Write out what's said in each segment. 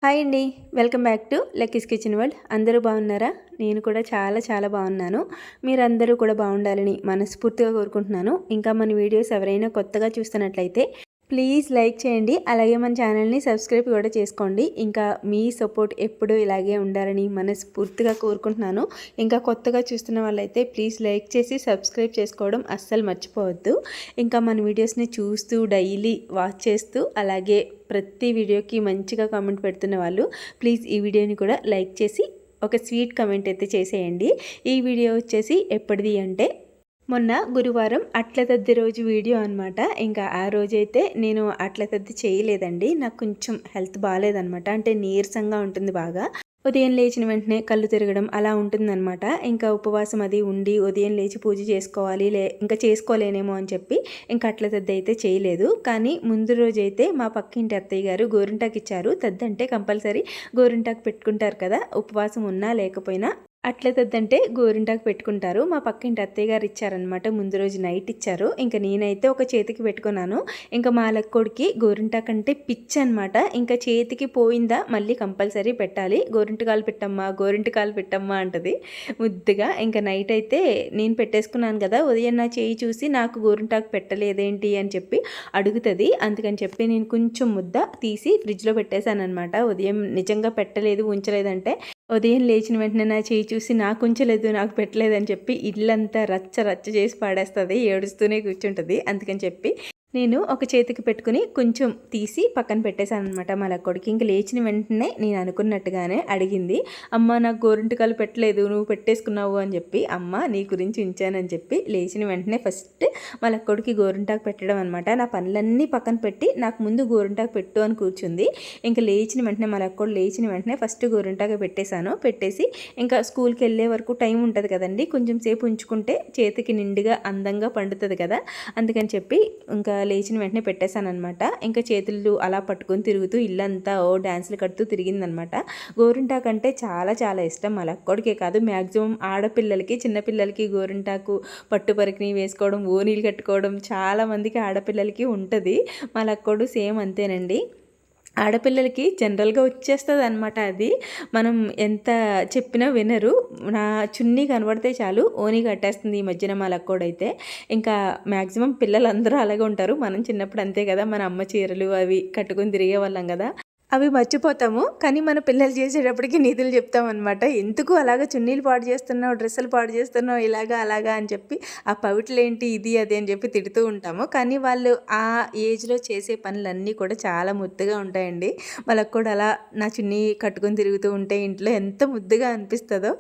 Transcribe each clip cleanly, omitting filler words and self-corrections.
Hi అండి. Welcome back to Lucky's kitchen world. అందరూ బాగున్నారా? నేను కూడా చాలా చాలా బాగున్నాను. మీరందరూ కూడా బాగుండాలని మనస్ఫూర్తిగా కోరుకుంటున్నాను. ఇంకా మన వీడియోస్ ఎవరైనా కొత్తగా చూస్తున్నట్లయితే ప్లీజ్ లైక్ చేయండి. అలాగే మన ఛానల్ని సబ్స్క్రైబ్ కూడా చేసుకోండి. ఇంకా మీ సపోర్ట్ ఎప్పుడూ ఇలాగే ఉండాలని మనస్ఫూర్తిగా కోరుకుంటున్నాను. ఇంకా కొత్తగా చూస్తున్న వాళ్ళైతే ప్లీజ్ లైక్ చేసి సబ్స్క్రైబ్ చేసుకోవడం అస్సలు మర్చిపోవద్దు. ఇంకా మన వీడియోస్ని చూస్తూ డైలీ వాచ్ చేస్తూ అలాగే ప్రతి వీడియోకి మంచిగా కామెంట్ పెడుతున్న వాళ్ళు ప్లీజ్ ఈ వీడియోని కూడా లైక్ చేసి ఒక స్వీట్ కామెంట్ అయితే చేసేయండి. ఈ వీడియో వచ్చేసి ఎప్పటిది అంటే మొన్న గురువారం అట్ల తద్ది రోజు వీడియో అనమాట. ఇంకా ఆ రోజైతే నేను అట్ల తద్ది చేయలేదండి. నాకు కొంచెం హెల్త్ బాగాలేదనమాట. అంటే నీరసంగా ఉంటుంది బాగా. ఉదయం లేచిన వెంటనే కళ్ళు తిరగడం అలా ఉంటుందన్నమాట. ఇంకా ఉపవాసం అది ఉండి ఉదయం లేచి పూజ చేసుకోవాలి ఇంకా చేసుకోలేనేమో అని చెప్పి ఇంకా అట్ల తద్ది అయితే చేయలేదు. కానీ ముందు రోజైతే మా పక్కింటి అత్తయ్య గారు గోరింటాకు ఇచ్చారు. తద్ది అంటే కంపల్సరీ గోరింటాకు పెట్టుకుంటారు కదా, ఉపవాసం ఉన్నా లేకపోయినా. అట్ల తద్దంటే గోరింటాకు పెట్టుకుంటారు. మా పక్కింటి అత్తయ్య గారు ఇచ్చారనమాట. ముందు రోజు నైట్ ఇచ్చారు. ఇంకా నేనైతే ఒక చేతికి పెట్టుకున్నాను. ఇంకా మా లక్కోడికి గోరింటాకు అంటే పిచ్చి అనమాట. ఇంకా చేతికి పోయిందా మళ్ళీ కంపల్సరీ పెట్టాలి. గోరింటకాలు పెట్టమ్మా అంటది ముద్దుగా. ఇంకా నైట్ అయితే నేను పెట్టేసుకున్నాను కదా, ఉదయం నా చేయి చూసి నాకు గోరింటాకు పెట్టలేదేంటి అని చెప్పి అడుగుతుంది. అందుకని చెప్పి నేను కొంచెం ముద్ద తీసి ఫ్రిడ్జ్లో పెట్టేశాను అనమాట. ఉదయం నిజంగా పెట్టలేదు ఉంచలేదంటే ఉదయం లేచిన వెంటనే నా చేయి చూసి నాకు ఉంచలేదు నాకు పెట్టలేదని చెప్పి ఇల్లంతా రచ్చ రచ్చ చేసి పాడేస్తుంది, ఏడుస్తూనే కూర్చుంటుంది. అందుకని చెప్పి నేను ఒక చేతికి పెట్టుకుని కొంచెం తీసి పక్కన పెట్టేశాను అనమాట. మా లక్కోడికి ఇంక లేచిన వెంటనే నేను అనుకున్నట్టుగానే అడిగింది, అమ్మ నాకు గోరింటకాలు పెట్టలేదు నువ్వు పెట్టేసుకున్నావు అని చెప్పి. అమ్మ నీ గురించి ఉంచానని చెప్పి లేచిన వెంటనే ఫస్ట్ మా లక్కోడికి గోరింటాకు పెట్టడం అనమాట. నా పనులన్నీ పక్కన పెట్టి నాకు ముందు గోరింటాకు పెట్టు అని కూర్చుంది. ఇంకా లేచిన వెంటనే మా లక్కోడు లేచిన వెంటనే ఫస్ట్ గోరింటాకు పెట్టేసి ఇంకా స్కూల్కి వెళ్ళే వరకు టైం ఉంటుంది కదండి, కొంచెం సేపు ఉంచుకుంటే చేతికి నిండుగా అందంగా పండుతుంది కదా. అందుకని చెప్పి ఇంకా లేచిన వెంటనే పెట్టేశాను అనమాట. ఇంకా చేతులు అలా పట్టుకొని తిరుగుతూ ఇల్లంతా డ్యాన్సులు కడుతూ తిరిగిందనమాట. గోరింటాకు అంటే చాలా చాలా ఇష్టం. మా లక్కోడికే కాదు మ్యాక్సిమం ఆడపిల్లలకి చిన్నపిల్లలకి గోరింటాకు పట్టు పరికిని వేసుకోవడం ఓనీలు కట్టుకోవడం చాలా మందికి ఆడపిల్లలకి ఉంటుంది. మా లక్కోడు సేమ్ అంతేనండి. ఆడపిల్లలకి జనరల్గా వచ్చేస్తుంది అనమాట. అది మనం ఎంత చెప్పినా వినరు. నా చున్నీ కనబడితే చాలు ఓనీ కట్టేస్తుంది ఈ మధ్యన మా లక్కోడైతే. ఇంకా మ్యాక్సిమం పిల్లలందరూ అలాగే ఉంటారు. మనం చిన్నప్పుడు అంతే కదా, మన అమ్మ చీరలు అవి కట్టుకొని తిరిగే వాళ్ళం కదా, అవి మర్చిపోతాము. కానీ మన పిల్లలు చేసేటప్పటికి నీతులు చెప్తామన్నమాట. ఎందుకు అలాగ చున్నీలు పాడు చేస్తున్నావు, డ్రెస్సులు పాడు చేస్తున్నావు, ఇలాగా అలాగా అని చెప్పి ఆ పవిటలేంటి ఇది అది అని చెప్పి తిడుతూ ఉంటాము. కానీ వాళ్ళు ఆ ఏజ్లో చేసే పనులన్నీ కూడా చాలా ముద్దుగా ఉంటాయండి. వాళ్ళకు కూడా అలా నా చున్నీ కట్టుకొని తిరుగుతూ ఉంటే ఇంట్లో ఎంత ముద్దుగా అనిపిస్తుందో.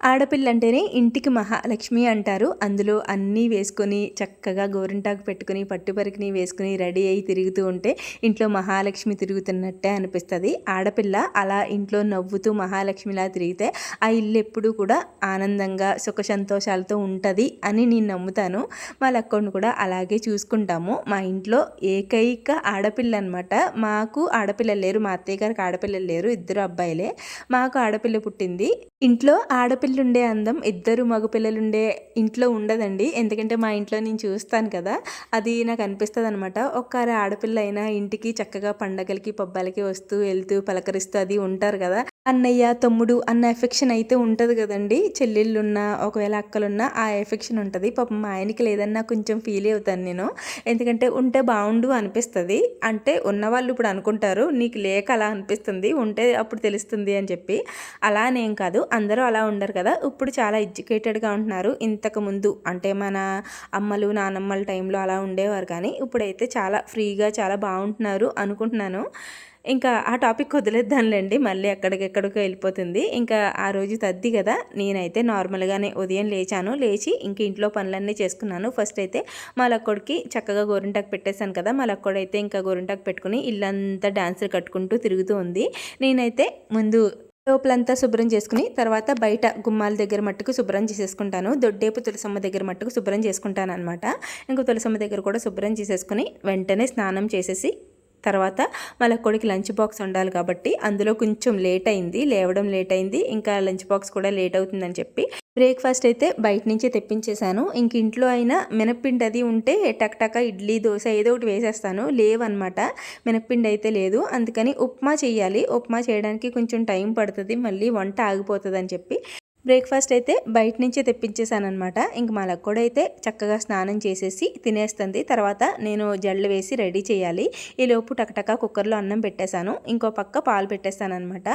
ఆడపిల్ల అంటేనే ఇంటికి మహాలక్ష్మి అంటారు. అందులో అన్నీ వేసుకొని చక్కగా గోరింటాకు పెట్టుకుని పట్టుపరికిని వేసుకుని రెడీ అయ్యి తిరుగుతూ ఉంటే ఇంట్లో మహాలక్ష్మి తిరుగుతున్నట్టే అనిపిస్తుంది. ఆడపిల్ల అలా ఇంట్లో నవ్వుతూ మహాలక్ష్మిలా తిరిగితే ఆ ఇల్లు ఎప్పుడూ కూడా ఆనందంగా సుఖ సంతోషాలతో ఉంటుంది అని నేను నమ్ముతాను. మా లక్కోడిని కూడా అలాగే చూసుకుంటాము. మా ఇంట్లో ఏకైక ఆడపిల్ల అనమాట. మాకు ఆడపిల్లలు లేరు, మా అత్తయ్య గారికి ఆడపిల్లలు లేరు, ఇద్దరు అబ్బాయిలే. మాకు ఆడపిల్ల పుట్టింది. ఇంట్లో ఆడపిల్లుండే అందం ఇద్దరు మగపిల్లలుండే ఇంట్లో ఉండదండి. ఎందుకంటే మా ఇంట్లో నేను చూస్తాను కదా, అది నాకు అనిపిస్తుంది అనమాట. ఒక్కరే ఆడపిల్ల అయినా ఇంటికి చక్కగా పండగలకి పబ్బాలకి వస్తూ వెళ్తూ పలకరిస్తూ అది ఉంటారు కదా, అన్నయ్య తమ్ముడు అన్న ఎఫెక్షన్ అయితే ఉంటుంది కదండి. చెల్లెళ్ళున్నా ఒకవేళ అక్కలున్నా ఆ ఎఫెక్షన్ ఉంటుంది. పాపం మా ఆయనకి లేదన్నా కొంచెం ఫీల్ అవుతాను నేను. ఎందుకంటే ఉంటే బాగుండు అనిపిస్తుంది. అంటే ఉన్నవాళ్ళు ఇప్పుడు అనుకుంటారు నీకు లేక అలా అనిపిస్తుంది, ఉంటే అప్పుడు తెలుస్తుంది అని చెప్పి. అలానేం కాదు, అందరూ అలా ఉండరు కదా. ఇప్పుడు చాలా ఎడ్యుకేటెడ్గా ఉంటున్నారు. ఇంతకుముందు అంటే మన అమ్మలు నానమ్మల టైంలో అలా ఉండేవారు, కానీ ఇప్పుడైతే చాలా ఫ్రీగా చాలా బాగుంటున్నారు అనుకుంటున్నాను. ఇంకా ఆ టాపిక్ వదిలేద్దాంలేండి, మళ్ళీ ఎక్కడికెక్కడికో వెళ్ళిపోతుంది. ఇంకా ఆ రోజు తద్ది కదా, నేనైతే నార్మల్గానే ఉదయం లేచి ఇంక ఇంట్లో పనులన్నీ చేసుకున్నాను. ఫస్ట్ అయితే మా లక్కోడికి చక్కగా గోరింటాకు పెట్టేశాను కదా, మా లక్కోడైతే ఇంకా గోరింటాకు పెట్టుకుని ఇల్లంతా డాన్సులు కట్టుకుంటూ తిరుగుతూ ఉంది. నేనైతే ముందు లోపలంతా శుభ్రం చేసుకుని తర్వాత బయట గుమ్మాల దగ్గర మట్టుకు శుభ్రం చేసేసుకుంటాను. దొడ్డేపు తులసమ్మ దగ్గర మట్టుకు శుభ్రం చేసుకుంటాను అనమాట. ఇంకా తులసమ్మ దగ్గర కూడా శుభ్రం చేసేసుకుని వెంటనే స్నానం చేసేసి తర్వాత మా లక్కోడికి లంచ్ బాక్స్ ఉండాలి కాబట్టి అందులో కొంచెం లేట్ అయింది, లేవడం లేట్ అయింది. ఇంకా లంచ్ బాక్స్ కూడా లేట్ అవుతుందని చెప్పి బ్రేక్ఫాస్ట్ అయితే బయట నుంచే తెప్పించేశాను. ఇంక ఇంట్లో అయినా మినప్పిండి అది ఉంటే టక్ ఇడ్లీ, దోశ ఏదో ఒకటి వేసేస్తాను. లేవన్నమాట, మినప్పిండి అయితే లేదు. అందుకని ఉప్మా చేయాలి. ఉప్మా చేయడానికి కొంచెం టైం పడుతుంది, మళ్ళీ వంట ఆగిపోతుందని చెప్పి బ్రేక్ఫాస్ట్ అయితే బయట నుంచే తెప్పించేసానమాట. ఇంక మా లక్కోడు అయితే చక్కగా స్నానం చేసేసి తినేస్తుంది. తర్వాత నేను జడలు వేసి రెడీ చేయాలి. ఈలోపు టకటక కుక్కర్లో అన్నం పెట్టేశాను. ఇంకో పక్క పాలు పెట్టేస్తానమాట.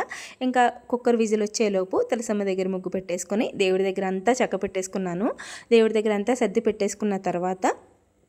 ఇంకా కుక్కర్ విజిల్ వచ్చేలోపు తులసమ్మ దగ్గర ముగ్గు పెట్టేసుకొని దేవుడి దగ్గర అంతా చక్క పెట్టేసుకున్నాను. దేవుడి దగ్గర అంతా సర్ది పెట్టేసుకున్న తర్వాత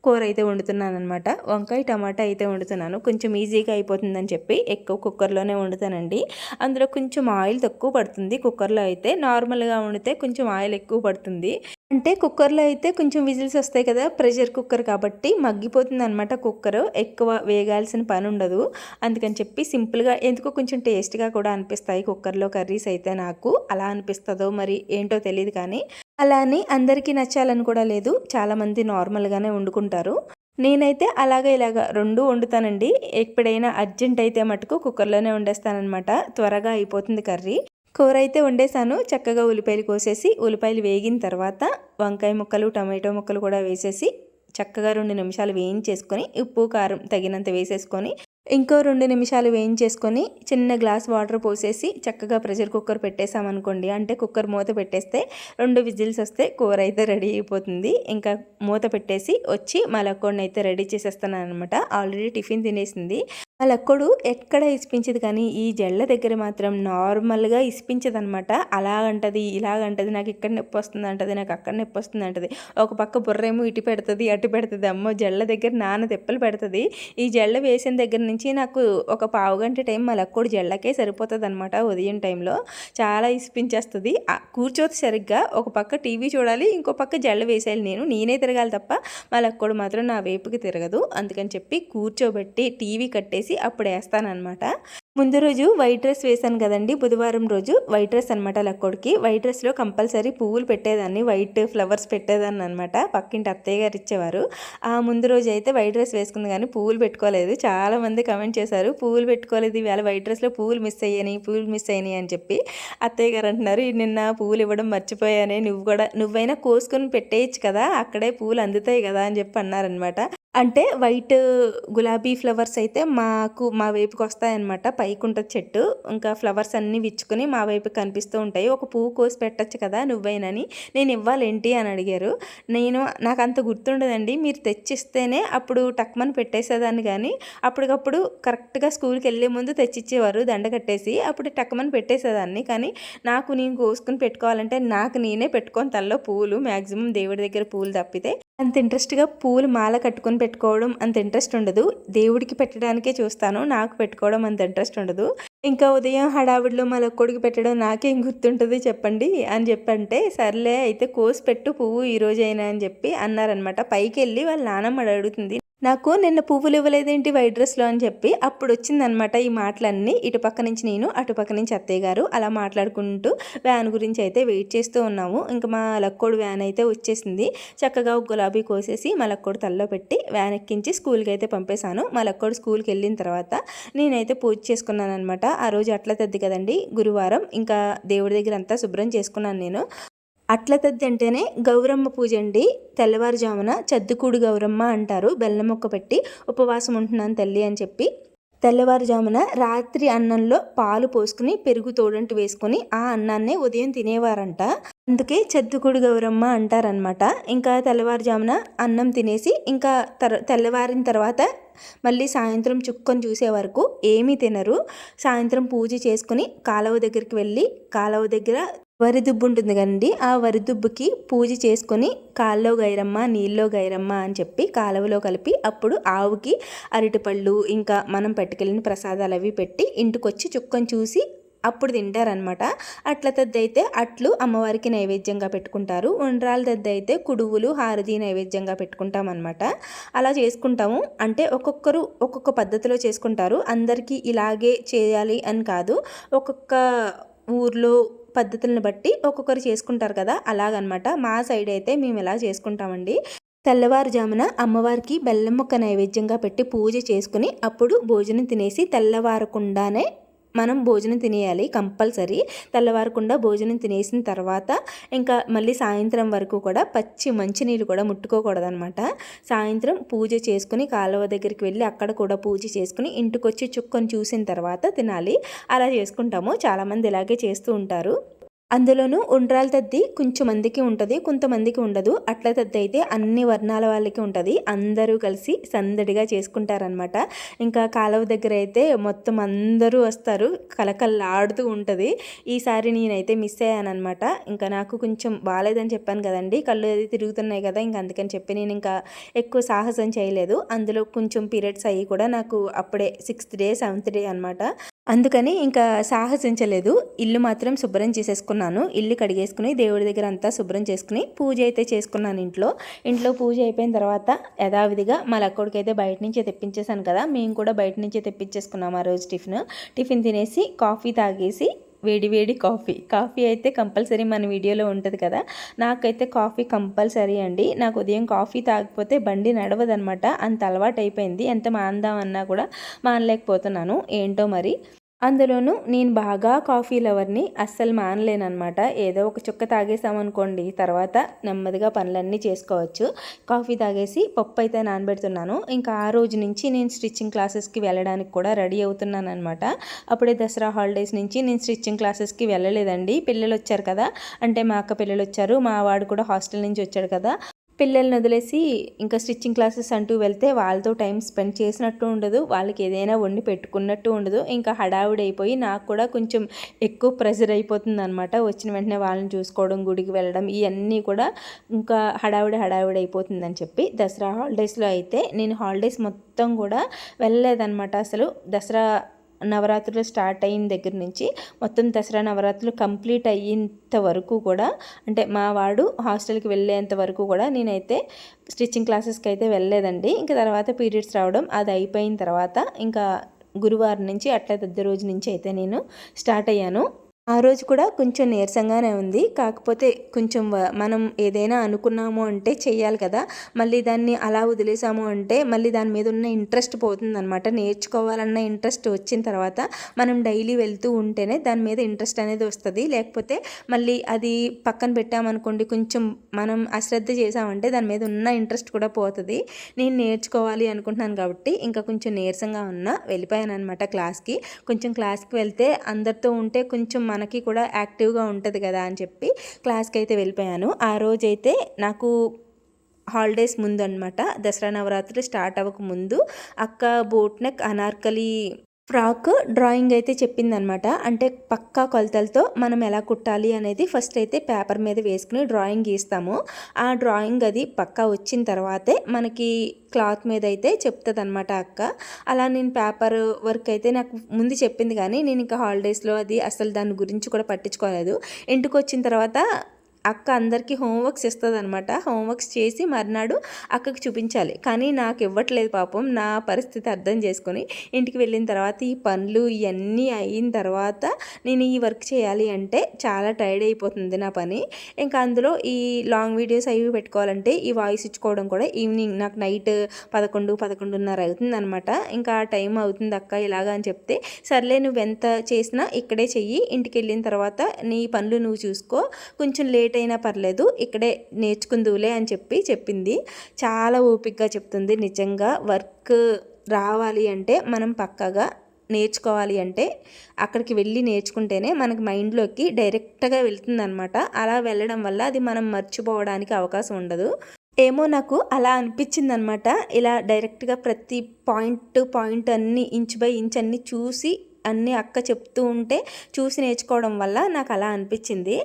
కూర అయితే వండుతున్నాను అనమాట. వంకాయ టమాటా అయితే వండుతున్నాను. కొంచెం ఈజీగా అయిపోతుందని చెప్పి ఎక్కువ కుక్కర్లోనే వండుతానండి. అందులో కొంచెం ఆయిల్ తక్కువ పడుతుంది. కుక్కర్లో అయితే నార్మల్గా వండితే కొంచెం ఆయిల్ ఎక్కువ పడుతుంది. అంటే కుక్కర్లో అయితే కొంచెం విజిల్స్ వస్తాయి కదా, ప్రెషర్ కుక్కర్ కాబట్టి మగ్గిపోతుంది అనమాట. కుక్కర్ ఎక్కువ వేగాల్సిన పని ఉండదు. అందుకని చెప్పి సింపుల్గా ఎందుకో కొంచెం టేస్ట్గా కూడా అనిపిస్తాయి కుక్కర్లో కర్రీస్ అయితే. నాకు అలా అనిపిస్తుందో మరి ఏంటో తెలియదు, కానీ అలా అని అందరికీ నచ్చాలని కూడా లేదు. చాలామంది నార్మల్గానే వండుకుంటారు. నేనైతే ఇలాగ రెండు వండుతానండి. ఎప్పుడైనా అర్జెంట్ అయితే మటుకు కుక్కర్లోనే వండేస్తానమాట. త్వరగా అయిపోతుంది కర్రీ. కూర అయితే వండేసాను. చక్కగా ఉల్లిపాయలు కోసేసి ఉల్లిపాయలు వేగిన తర్వాత వంకాయ ముక్కలు, టమాటో ముక్కలు కూడా వేసేసి చక్కగా 2 నిమిషాలు వేయించేసుకొని ఉప్పు కారం తగినంత వేసేసుకొని ఇంకో 2 నిమిషాలు వేయించేసుకొని చిన్న గ్లాస్ వాటర్ పోసేసి చక్కగా ప్రెషర్ కుక్కర్ పెట్టేసామనుకోండి, అంటే కుక్కర్ మూత పెట్టేస్తే 2 విజిల్స్ వస్తే కూర అయితే రెడీ అయిపోతుంది. ఇంకా మూత పెట్టేసి వచ్చి మా లక్కోడిని అయితే రెడీ చేసేస్తున్నాను అనమాట. ఆల్రెడీ టిఫిన్ తినేసింది. మా లక్కోడు ఎక్కడ ఇసిపించదు, కానీ ఈ జళ్ళ దగ్గర మాత్రం నార్మల్గా ఇసిపించదనమాట. అలాగంటది ఇలాగంటది, నాకు ఇక్కడ నొప్పి వస్తుంది అంటది, నాకు అక్కడ నొప్పి వస్తుంది అంటది. ఒక పక్క బుర్రేమో ఇటు పెడుతుంది అటు పెడుతుంది. అమ్మో, జళ్ళ దగ్గర నాన్న తెప్పలు పెడుతుంది. ఈ జళ్ళ వేసిన దగ్గర నుంచి నాకు ఒక పావుగంట టైం మా లక్కోడు జళ్ళకే సరిపోతుంది అనమాట. ఉదయం టైంలో చాలా ఇసిపించేస్తుంది. కూర్చోదు సరిగ్గా. ఒక పక్క టీవీ చూడాలి, ఇంకో పక్క జళ్ళ వేసేయాలి. నేనే తిరగాలి తప్ప మా లక్కోడు మాత్రం నా వైపుకి తిరగదు. అందుకని చెప్పి కూర్చోబెట్టి టీవీ కట్టేసి అప్పుడు వేస్తానమాట. ముందు రోజు వైట్ డ్రెస్ వేసాను కదండి, బుధవారం రోజు వైట్ డ్రెస్ అనమాట. లక్కోడికి వైట్ డ్రెస్లో కంపల్సరీ పువ్వులు పెట్టేదాన్ని, వైట్ ఫ్లవర్స్ పెట్టేదాన్ని అనమాట. పక్కింటి అత్తయ్య గారు ఇచ్చేవారు. ఆ ముందు రోజు అయితే వైట్ డ్రెస్ వేసుకుంది, కానీ పువ్వులు పెట్టుకోలేదు. చాలామంది కమెంట్ చేశారు, పువ్వులు పెట్టుకోలేదు ఇవాళ వైట్ డ్రెస్లో పువ్వులు మిస్ అయ్యాయి అని చెప్పి. అత్తయ్య గారు అంటున్నారు, నిన్న పువ్వులు ఇవ్వడం మర్చిపోయానే, నువ్వైనా కోసుకొని పెట్టేయచ్చు కదా, అక్కడే పువ్వులు అందుతాయి కదా అని చెప్పి అన్నారనమాట. అంటే వైట్ గులాబీ ఫ్లవర్స్ అయితే మా వైపుకి వస్తాయన్నమాట. పైకి ఉంటుంది చెట్టు. ఇంకా ఫ్లవర్స్ అన్నీ విచ్చుకొని మా వైపుకి కనిపిస్తూ ఉంటాయి. ఒక పువ్వు కోసి పెట్టచ్చు కదా నువ్వైనని. నేను ఇవ్వాలేంటి అని అడిగారు. నాకు అంత గుర్తుండదండి. మీరు తెచ్చిస్తేనే అప్పుడు టక్మని పెట్టేసేదాన్ని, కానీ అప్పటికప్పుడు కరెక్ట్గా స్కూల్కి వెళ్ళే ముందు తెచ్చిచ్చేవారు దండ కట్టేసి, అప్పుడు టక్మని పెట్టేసేదాన్ని. కానీ నేను కోసుకుని పెట్టుకోవాలంటే నాకు నేనే పెట్టుకొని తల్లో పువ్వులు, మ్యాక్సిమం దేవుడి దగ్గర పువ్వులు తప్పితే అంత ఇంట్రెస్ట్గా పూలు మాల కట్టుకొని పెట్టుకోవడం అంత ఇంట్రెస్ట్ ఉండదు. దేవుడికి పెట్టడానికే చూస్తాను, నాకు పెట్టుకోవడం అంత ఇంట్రెస్ట్ ఉండదు. ఇంకా ఉదయం హడావిడిలో మా లక్కోడికి పెట్టడం నాకేం గుర్తుంటుంది చెప్పండి అని చెప్పంటే, సర్లే అయితే కోసి పెట్టు పువ్వు ఈరోజైనా అని చెప్పి అన్నారనమాట. పైకి వెళ్ళి వాళ్ళ నానమ్మ అడుగుతుంది, నాకు నిన్న పువ్వులు ఇవ్వలేదేంటి వైట్ డ్రెస్లో అని చెప్పి. అప్పుడు వచ్చిందనమాట ఈ మాటలన్నీ. ఇటుపక్క నుంచి నేను, అటుపక్క నుంచి అత్తయ్య గారు అలా మాట్లాడుకుంటూ వ్యాన్ గురించి అయితే వెయిట్ చేస్తూ ఉన్నాము. ఇంకా మా లక్కోడు వ్యాన్ అయితే వచ్చేసింది. చక్కగా ఒక గులాబీ కోసేసి మా లక్కోడు తల్లో పెట్టి వ్యాన్ ఎక్కించి స్కూల్కి అయితే పంపేశాను. మా లక్కోడు స్కూల్కి వెళ్ళిన తర్వాత నేనైతే పూజ చేసుకున్నాను అనమాట. ఆ రోజు అట్ల తద్ది కదండి, గురువారం. ఇంకా దేవుడి దగ్గర అంతా శుభ్రం చేసుకున్నాను నేను. అట్ల తద్ది అంటేనే గౌరమ్మ పూజ అండి. తెల్లవారుజామున చద్దుకూడు గౌరమ్మ అంటారు. బెల్లం మొక్క పెట్టి ఉపవాసం ఉంటున్నాను తల్లి అని చెప్పి తెల్లవారుజామున రాత్రి అన్నంలో పాలు పోసుకుని పెరుగు తోడంటి వేసుకొని ఆ అన్నాన్నే ఉదయం తినేవారంట. అందుకే చద్దుకూడు గౌరమ్మ అంటారనమాట. ఇంకా తెల్లవారుజామున అన్నం తినేసి ఇంకా తెల్లవారిన తర్వాత మళ్ళీ సాయంత్రం చుక్కని చూసే వరకు ఏమీ తినరు. సాయంత్రం పూజ చేసుకుని కాలువ దగ్గరికి వెళ్ళి కాలువ దగ్గర వరిదుబ్బు ఉంటుంది కదండి, ఆ వరిదుబ్బుకి పూజ చేసుకొని కాల్లో గైరమ్మ నీళ్ళలో గైరమ్మ అని చెప్పి కాలువలో కలిపి అప్పుడు ఆవుకి అరటిపళ్ళు ఇంకా మనం పట్టుకెళ్ళిన ప్రసాదాలు అవి పెట్టి ఇంటికొచ్చి చుక్కని చూసి అప్పుడు తింటారనమాట. అట్ల తద్ది అయితే అట్లు అమ్మవారికి నైవేద్యంగా పెట్టుకుంటారు. ఉండ్రాల తద్ది అయితే కుడువులు హారతి నైవేద్యంగా పెట్టుకుంటామన్నమాట. అలా చేసుకుంటాము. అంటే ఒక్కొక్కరు ఒక్కొక్క పద్ధతిలో చేసుకుంటారు. అందరికీ ఇలాగే చేయాలి అని కాదు, ఒక్కొక్క ఊర్లో పద్ధతులను బట్టి ఒక్కొక్కరు చేసుకుంటారు కదా, అలాగనమాట. మా సైడ్ అయితే మేము ఇలా చేసుకుంటామండి. తెల్లవారుజామున అమ్మవారికి బెల్లం ముక్క నైవేద్యంగా పెట్టి పూజ చేసుకుని అప్పుడు భోజనం తినేసి తెల్లవారకుండానే మనం భోజనం తినేయాలి కంపల్సరీ. తెల్లవారకుండా భోజనం తినేసిన తర్వాత ఇంకా మళ్ళీ సాయంత్రం వరకు కూడా పచ్చి మంచినీళ్ళు కూడా ముట్టుకోకూడదనమాట. సాయంత్రం పూజ చేసుకుని కాలువ దగ్గరికి వెళ్ళి అక్కడ కూడా పూజ చేసుకుని ఇంటికొచ్చి చుక్కని చూసిన తర్వాత తినాలి. అలా చేసుకుంటాము. చాలామంది ఇలాగే చేస్తూ ఉంటారు. అందులోనూ ఉండ్రాల తద్ది కొంచెం మందికి ఉంటుంది, కొంతమందికి ఉండదు. అట్ల తద్ది అయితే అన్ని వర్ణాల వాళ్ళకి ఉంటుంది. అందరూ కలిసి సందడిగా చేసుకుంటారనమాట. ఇంకా కాలువ దగ్గర అయితే మొత్తం అందరూ వస్తారు, కలకల్లాడుతూ ఉంటుంది. ఈసారి నేనైతే మిస్ అయ్యానమాట. ఇంకా నాకు కొంచెం బాగాలేదని చెప్పాను కదండి, కళ్ళు అది తిరుగుతున్నాయి కదా, ఇంకా అందుకని చెప్పి నేను ఇంకా ఎక్కువ సాహసం చేయలేదు. అందులో కొంచెం పీరియడ్స్ అయ్యి కూడా నాకు అప్పుడే 6th డే 7th డే అనమాట. అందుకని ఇంకా సాహసించలేదు. ఇల్లు మాత్రం శుభ్రం చేసేసుకున్నాను. ఇల్లు కడిగేసుకుని దేవుడి దగ్గర అంతా శుభ్రం చేసుకుని పూజ అయితే చేసుకున్నాను ఇంట్లో పూజ అయిపోయిన తర్వాత యథావిధిగా మా లక్కోడికైతే బయట నుంచే తెప్పించేసాను కదా, మేము కూడా బయట నుంచే తెప్పించేసుకున్నాము ఆ రోజు టిఫిన్ తినేసి కాఫీ తాగేసి వేడి వేడి కాఫీ అయితే కంపల్సరీ మన వీడియోలో ఉంటుంది కదా. నాకైతే కాఫీ కంపల్సరీ అండి. నాకు ఉదయం కాఫీ తాగకపోతే బండి నడవదనమాట. అంత అలవాటు అయిపోయింది. ఎంత మాందామన్నా కూడా మానలేకపోతున్నాను, ఏంటో మరి. అందులోనూ నేను బాగా కాఫీ లవర్ని, అస్సలు మానలేనమాట. ఏదో ఒక చుక్క తాగేసామనుకోండి తర్వాత నెమ్మదిగా పనులన్నీ చేసుకోవచ్చు. కాఫీ తాగేసి పప్పు అయితే నానబెడుతున్నాను. ఇంకా ఆ రోజు నుంచి నేను స్టిచ్చింగ్ క్లాసెస్కి వెళ్ళడానికి కూడా రెడీ అవుతున్నాను అనమాట. అప్పుడే దసరా హాలిడేస్ నుంచి నేను స్టిచ్చింగ్ క్లాసెస్కి వెళ్ళలేదండి. పిల్లలు వచ్చారు కదా, అంటే మా అక్క పిల్లలు వచ్చారు, మా వాడు కూడా హాస్టల్ నుంచి వచ్చాడు కదా. పిల్లల్ని వదిలేసి ఇంకా స్టిచ్చింగ్ క్లాసెస్ అంటూ వెళ్తే వాళ్ళతో టైం స్పెండ్ చేసినట్టు ఉండదు, వాళ్ళకి ఏదైనా వండి పెట్టుకున్నట్టు ఉండదు. ఇంకా హడావుడి అయిపోయి నాకు కూడా కొంచెం ఎక్కువ ప్రెషర్ అయిపోతుంది అనమాట. వచ్చిన వెంటనే వాళ్ళని చూసుకోవడం, గుడికి వెళ్ళడం, ఇవన్నీ కూడా ఇంకా హడావుడి అయిపోతుందని చెప్పి దసరా హాలిడేస్లో అయితే నేను హాలిడేస్ మొత్తం కూడా వెళ్ళలేదన్నమాట. అసలు దసరా నవరాత్రులు స్టార్ట్ అయిన దగ్గర నుంచి మొత్తం దసరా నవరాత్రులు కంప్లీట్ అయ్యేంత వరకు కూడా, అంటే మా వాడు హాస్టల్కి వెళ్ళేంత వరకు కూడా నేనైతే స్టిచ్చింగ్ క్లాసెస్కి అయితే వెళ్ళలేదండి. ఇంకా తర్వాత పీరియడ్స్ రావడం అది అయిపోయిన తర్వాత ఇంకా గురువారం నుంచి అట్లా పెద్ద రోజు నుంచి అయితే నేను స్టార్ట్ అయ్యాను. ఆ రోజు కూడా కొంచెం నీరసంగానే ఉంది. కాకపోతే కొంచెం మనం ఏదైనా అనుకున్నాము అంటే చెయ్యాలి కదా, మళ్ళీ దాన్ని అలా వదిలేసాము అంటే మళ్ళీ దాని మీద ఉన్న ఇంట్రెస్ట్ పోతుందన్నమాట. నేర్చుకోవాలన్న ఇంట్రెస్ట్ వచ్చిన తర్వాత మనం డైలీ వెళ్తూ ఉంటేనే దాని మీద ఇంట్రెస్ట్ అనేది వస్తుంది. లేకపోతే మళ్ళీ అది పక్కన పెట్టామనుకోండి, కొంచెం మనం అశ్రద్ధ చేసామంటే దాని మీద ఉన్న ఇంట్రెస్ట్ కూడా పోతుంది. నేను నేర్చుకోవాలి అనుకుంటున్నాను కాబట్టి ఇంకా కొంచెం నీరసంగా వెళ్ళిపోయాను అనమాట క్లాస్కి. కొంచెం క్లాస్కి వెళ్తే అందరితో ఉంటే కొంచెం మనకి కూడా యాక్టివ్గా ఉంటుంది కదా అని చెప్పి క్లాస్కి అయితే వెళ్ళిపోయాను. ఆ రోజైతే నాకు హాలిడేస్ ముందు అనమాట, దసరా నవరాత్రి స్టార్ట్ అవ్వక ముందు అక్క boat neck Anarkali frock drawing అయితే చెప్పిందనమాట. అంటే పక్కా కొలతలతో మనం ఎలా కుట్టాలి అనేది ఫస్ట్ అయితే పేపర్ మీద వేసుకుని డ్రాయింగ్ గీస్తాము. ఆ డ్రాయింగ్ అది పక్కా వచ్చిన తర్వాతే మనకి క్లాత్ మీద అయితే చెప్తుంది అనమాట అక్క. అలా నేను పేపర్ వర్క్ అయితే నాకు ముందు చెప్పింది, కానీ నేను ఇంకా హాలిడేస్లో అది అసలు దాని గురించి కూడా పట్టించుకోలేదు. ఇంటికి వచ్చిన తర్వాత అక్క అందరికీ హోంవర్క్స్ ఇస్తుంది అనమాట. హోంవర్క్స్ చేసి మర్నాడు అక్కకి చూపించాలి, కానీ నాకు ఇవ్వట్లేదు పాపం. నా పరిస్థితి అర్థం చేసుకొని ఇంటికి వెళ్ళిన తర్వాత ఈ పనులు ఇవన్నీ అయిన తర్వాత నేను ఈ వర్క్ చేయాలి అంటే చాలా టైర్డ్ అయిపోతుంది నా పని. ఇంకా అందులో ఈ లాంగ్ వీడియోస్ అవి పెట్టుకోవాలంటే ఈ వాయిస్ ఇచ్చుకోవడం కూడా ఈవినింగ్ నాకు నైట్ 11-11:30 అవుతుంది అనమాట. ఇంకా ఆ టైం అవుతుంది అక్క ఇలాగా అని చెప్తే, సర్లే నువ్వు ఎంత చేసినా ఇక్కడే చెయ్యి, ఇంటికి వెళ్ళిన తర్వాత నీ పనులు నువ్వు చూసుకో, కొంచెం లేట్ అయినా పర్లేదు ఇక్కడే నేర్చుకుందువులే అని చెప్పింది. చాలా ఓపికగా చెప్తుంది. నిజంగా వర్క్ రావాలి అంటే మనం పక్కగా నేర్చుకోవాలి అంటే అక్కడికి వెళ్ళి నేర్చుకుంటేనే మనకి మైండ్లోకి డైరెక్ట్గా వెళ్తుందనమాట. అలా వెళ్ళడం వల్ల అది మనం మర్చిపోవడానికి అవకాశం ఉండదు. ఏమో నాకు అలా అనిపించింది అనమాట. ఇలా డైరెక్ట్గా ప్రతి పాయింట్ అన్నీ ఇంచ్ బై ఇంచ్ అన్నీ చూసి అన్నీ అక్క చెప్తూ ఉంటే చూసి నేర్చుకోవడం వల్ల నాకు అలా అనిపించింది.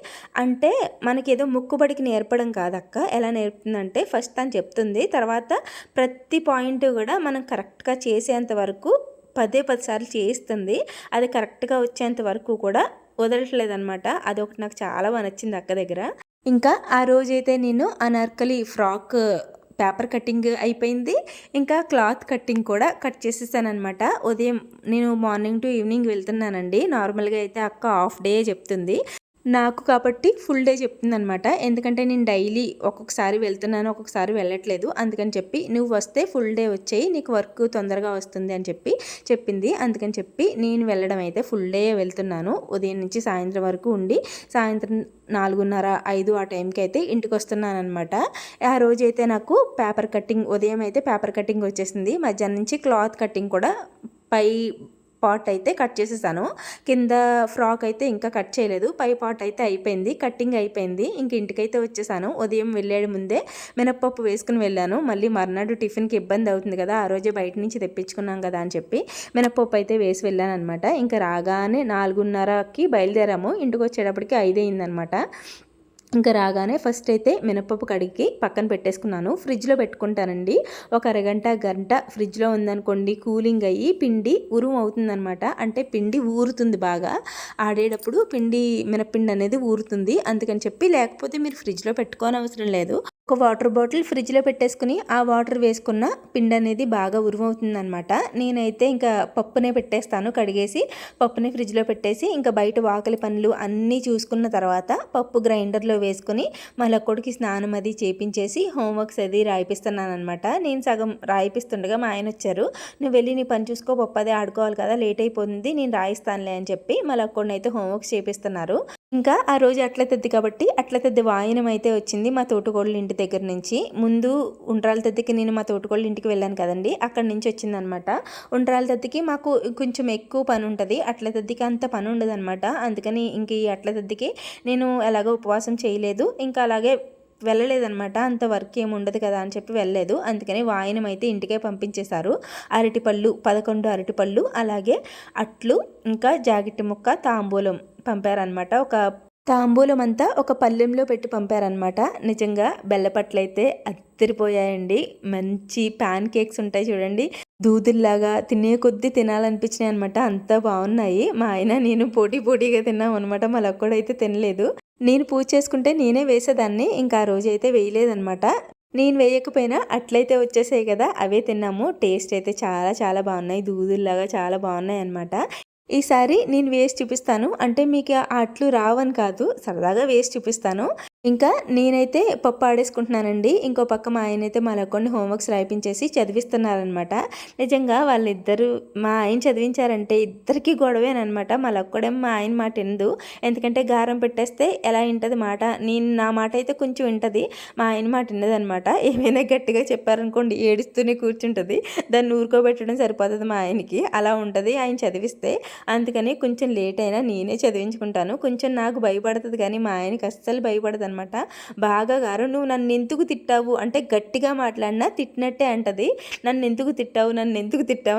అంటే మనకి ఏదో ముక్కుబడికి నేర్పడం కాదు అక్క. ఎలా నేర్పుతుందంటే ఫస్ట్ తను చెప్తుంది, తర్వాత ప్రతి పాయింట్ కూడా మనం కరెక్ట్గా చేసేంత వరకు 10 సార్లు చేయిస్తుంది. అది కరెక్ట్గా వచ్చేంత వరకు కూడా వదలట్లేదనమాట. అదొకటి నాకు చాలా బాగా నచ్చింది అక్క దగ్గర. ఇంకా ఆ రోజైతే నేను అనార్కలి ఫ్రాక్ పేపర్ కటింగ్ అయిపోయింది. ఇంకా క్లాత్ కటింగ్ కూడా కట్ చేసేసాను అనమాట. ఉదయం నేను మార్నింగ్ టు ఈవినింగ్ వెళ్తున్నానండి. నార్మల్గా అయితే అక్క హాఫ్ డే చెప్తుంది. నాకు కాబట్టి ఫుల్ డే చెప్తుందనమాట. ఎందుకంటే నేను డైలీ ఒక్కొక్కసారి వెళ్తున్నాను, ఒక్కొక్కసారి వెళ్ళట్లేదు. అందుకని చెప్పి నువ్వు వస్తే ఫుల్ డే వచ్చేయి, నీకు వర్క్ తొందరగా వస్తుంది అని చెప్పింది. అందుకని చెప్పి నేను వెళ్ళడం అయితే ఫుల్ డే వెళ్తున్నాను. ఉదయం నుంచి సాయంత్రం వరకు ఉండి సాయంత్రం 4:30, 5 ఆ టైంకి అయితే ఇంటికి వస్తున్నాను అనమాట. ఆ రోజైతే నాకు పేపర్ కటింగ్, ఉదయం అయితే పేపర్ కటింగ్ వచ్చేసింది. మధ్యాహ్నం నుంచి క్లాత్ కటింగ్ కూడా పై పార్ట్ అయితే కట్ చేసేసాను. కింద ఫ్రాక్ అయితే ఇంకా కట్ చేయలేదు. పై పార్ట్ అయితే అయిపోయింది, కటింగ్ అయిపోయింది. ఇంక ఇంటికైతే వచ్చేసాను. ఉదయం వెళ్ళే ముందే మినప్పప్పు వేసుకుని వెళ్ళాను. మళ్ళీ మర్నాడు టిఫిన్కి ఇబ్బంది అవుతుంది కదా, ఆ రోజే బయట నుంచి తెప్పించుకున్నాం కదా అని చెప్పి మినప్పప్పు అయితే వేసి వెళ్ళాను అనమాట. ఇంకా రాగానే 4:30కి బయలుదేరాము. ఇంటికి వచ్చేటప్పటికి 5 అయిందనమాట. ఇంకా రాగానే ఫస్ట్ అయితే మినపప్పు కడిగి పక్కన పెట్టేసుకున్నాను. ఫ్రిడ్జ్లో పెట్టుకుంటానండి. ఒక అరగంట గంట ఫ్రిడ్జ్లో ఉందనుకోండి, కూలింగ్ అయ్యి పిండి ఉరుము అవుతుందనమాట. అంటే పిండి ఊరుతుంది బాగా. ఆడేటప్పుడు మినప్పిండి అనేది ఊరుతుంది. అందుకని చెప్పి లేకపోతే మీరు ఫ్రిడ్జ్లో పెట్టుకోని అవసరం లేదు. ఒక వాటర్ బాటిల్ ఫ్రిడ్జ్లో పెట్టేసుకుని ఆ వాటర్ వేసుకున్న పిండి అనేది బాగా ఉరుమవుతుందనమాట. నేనైతే ఇంకా పప్పునే పెట్టేస్తాను. కడిగేసి పప్పుని ఫ్రిడ్జ్లో పెట్టేసి ఇంకా బయట వాకలి పనులు అన్నీ చూసుకున్న తర్వాత పప్పు గ్రైండర్లో వేసుకుని మళ్ళీ కొడుకు స్నానం అది చేపించేసి హోంవర్క్స్ అది రాయిపిస్తున్నాను అనమాట. నేను సగం రాయిపిస్తుండగా మా ఆయన వచ్చారు. నువ్వు వెళ్ళి నీ పని చూసుకో, పప్పు అదే ఆడుకోవాలి కదా, లేట్ అయిపోతుంది, నేను రాయిస్తానులే అని చెప్పి మళ్ళీ కొన్నైతే హోంవర్క్స్ చేపిస్తున్నారు. ఇంకా ఆ రోజు అట్ల తద్ది కాబట్టి అట్ల తద్ది వాయనం అయితే వచ్చింది మా తోటకోళ్ళ ఇంటి దగ్గర నుంచి. ముందు ఉండ్రాల తద్దికి నేను మా తోటకోళ్ళ ఇంటికి వెళ్ళాను కదండి, అక్కడి నుంచి వచ్చిందనమాట. ఉండ్రాల తద్దికి మాకు కొంచెం ఎక్కువ పని ఉంటుంది, అట్ల తద్దికి అంత పని ఉండదు అనమాట. అందుకని ఇంక ఈ అట్ల తద్దికి నేను ఎలాగో ఉపవాసం చేయలేదు, ఇంకా అలాగే వెళ్ళలేదనమాట. అంత వర్క్ ఏమి ఉండదు కదా అని చెప్పి వెళ్ళలేదు. అందుకని వాయనం అయితే ఇంటికే పంపించేశారు. అరటిపళ్ళు 11 అరటిపళ్ళు, అలాగే అట్లు, ఇంకా జాకెట్ ముక్క, తాంబూలం పంపారనమాట. ఒక తాంబూలం అంతా ఒక పళ్ళెంలో పెట్టి పంపారనమాట. నిజంగా బెల్లపట్లు అయితే అద్దరిపోయాయండి. మంచి ప్యాన్ కేక్స్ ఉంటాయి చూడండి, దూదుల్లాగా తినే కొద్దీ తినాలనిపించినాయి అనమాట. అంతా బాగున్నాయి. మా ఆయన నేను పోటీగా తిన్నాం అనమాట. మా లక్కడైతే తినలేదు. నేను పూజ చేసుకుంటే నేనే వేసేదాన్ని, ఇంకా ఆ రోజు అయితే వేయలేదనమాట. నేను వేయకపోయినా అట్లయితే వచ్చేసాయి కదా, అవే తిన్నాము. టేస్ట్ అయితే చాలా చాలా బాగున్నాయి, దూదుల్లాగా చాలా బాగున్నాయి అనమాట. ఈసారి నేను వేసి చూపిస్తాను. అంటే మీకు ఆ అట్లు రావని కాదు, సరదాగా వేసి చూపిస్తాను. ఇంకా నేనైతే పప్పు ఆడేసుకుంటున్నానండి. ఇంకో పక్క మా ఆయన అయితే మళ్ళీ కొన్ని హోంవర్క్స్ రాయిపించేసి చదివిస్తున్నారనమాట. నిజంగా వాళ్ళిద్దరూ మా ఆయన చదివించారంటే ఇద్దరికీ గొడవేనమాట. మళ్ళీ ఒక్కడేమో మా ఆయన మాట వినదు. ఎందుకంటే గారం పెట్టేస్తే ఎలా వింటుంది మాట, నా మాట అయితే కొంచెం వింటుంది, మా ఆయన మాట విన్నదనమాట. ఏమైనా గట్టిగా చెప్పారనుకోండి ఏడుస్తూనే కూర్చుంటుంది. దాన్ని ఊరుకోబెట్టడం సరిపోతుంది మా ఆయనకి, అలా ఉంటుంది ఆయన చదివిస్తే. అందుకని కొంచెం లేట్ అయినా నేనే చదివించుకుంటాను. కొంచెం నాకు భయపడుతుంది కానీ మా ఆయనకి అస్సలు భయపడదు అనమాట. బాగా గారు నువ్వు నన్ను ఎందుకు తిట్టావు అంటే గట్టిగా మాట్లాడినా తిట్టినట్టే అంటది. నన్ను ఎందుకు తిట్టావు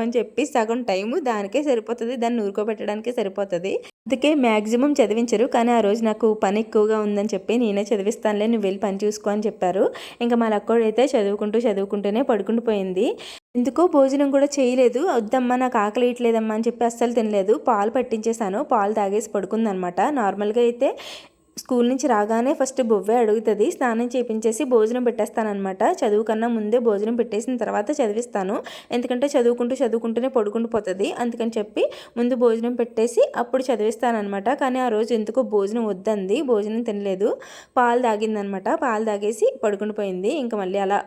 అని చెప్పి సగం టైము దానికే సరిపోతుంది, దాన్ని ఊరుకోబెట్టడానికే సరిపోతుంది. అందుకే మ్యాక్సిమం చదివించరు. కానీ ఆ రోజు నాకు పని ఎక్కువగా ఉందని చెప్పి నేనే చదివిస్తానులే, నువ్వు వెళ్ళి పని చూసుకో అని చెప్పారు. ఇంకా మా లక్కోడైతే చదువుకుంటూనే పడుకుండిపోయింది. ఎందుకో భోజనం కూడా చేయలేదు. వద్దమ్మా నాకు ఆకలి వేయట్లేదమ్మా అని చెప్పి అస్సలు తినలేదు. పాలు పట్టించేశాను, పాలు తాగేసి పడుకుందనమాట. నార్మల్గా అయితే స్కూల్ నుంచి రాగానే ఫస్ట్ బొవ్వే అడుగుతుంది, స్నానం చేయించేసి భోజనం పెట్టేస్తానమాట. చదువు కన్నా ముందే భోజనం పెట్టేసిన తర్వాత చదివిస్తాను. ఎందుకంటే చదువుకుంటూనే పడుకుండిపోతుంది. అందుకని చెప్పి ముందు భోజనం పెట్టేసి అప్పుడు చదివిస్తానమాట. కానీ ఆ రోజు ఎందుకో భోజనం వద్దంది, భోజనం తినలేదు, పాలు తాగిందనమాట. పాలు తాగేసి పడుకుండిపోయింది. ఇంకా మళ్ళీ అలా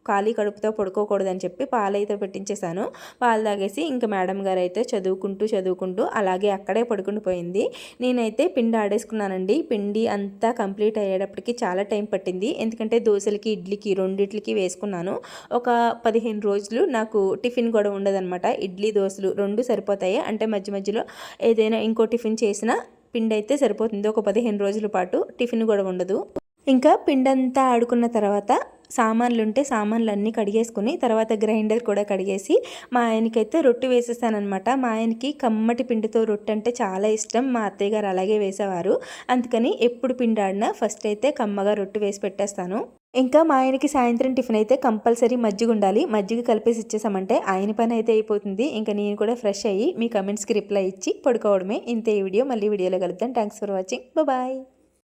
ఖాళీ కడుపుతో పడుకోకూడదని చెప్పి పాలైతే పెట్టించేశాను. పాలు తాగేసి ఇంకా మేడం గారు అయితే చదువుకుంటూ అలాగే అక్కడే పడుకుండిపోయింది. నేనైతే పిండి ఆడేసుకున్నానండి. పిండి అంతా కంప్లీట్ అయ్యేటప్పటికి చాలా టైం పట్టింది. ఎందుకంటే దోశలకి ఇడ్లీకి రెండిట్లకి వేసుకున్నాను. ఒక 15 రోజులు నాకు టిఫిన్ కూడా ఉండదనమాట. ఇడ్లీ దోశలు 2 సరిపోతాయి. అంటే మధ్యలో ఏదైనా ఇంకో టిఫిన్ చేసినా పిండి అయితే సరిపోతుంది. ఒక 15 రోజుల పాటు టిఫిన్ కూడా ఉండదు. ఇంకా పిండంతా ఆడుకున్న తర్వాత సామాన్లు ఉంటే సామాన్లు అన్నీ కడిగేసుకుని తర్వాత గ్రైండర్ కూడా కడిగేసి మా ఆయనకైతే రొట్టె వేసేసానమాట. మా ఆయనకి కమ్మటి పిండితో రొట్టె అంటే చాలా ఇష్టం. మా అత్తయ్య గారు అలాగే వేసేవారు. అందుకని ఎప్పుడు పిండి ఆడినా ఫస్ట్ అయితే కమ్మగా రొట్టె వేసి పెట్టేస్తాను. ఇంకా మా ఆయనకి సాయంత్రం టిఫిన్ అయితే కంపల్సరీ మజ్జిగ ఉండాలి. మజ్జిగ కలిపేసి ఇచ్చేసామంటే ఆయన పని అయితే అయిపోతుంది. ఇంకా నేను కూడా ఫ్రెష్ అయ్యి మీ కమెంట్స్కి రిప్లై ఇచ్చి పడుకోవడమే. ఇంతే ఈ వీడియో. మళ్ళీ వీడియోలో కలుద్దాం. Thanks for watching. బాయ్.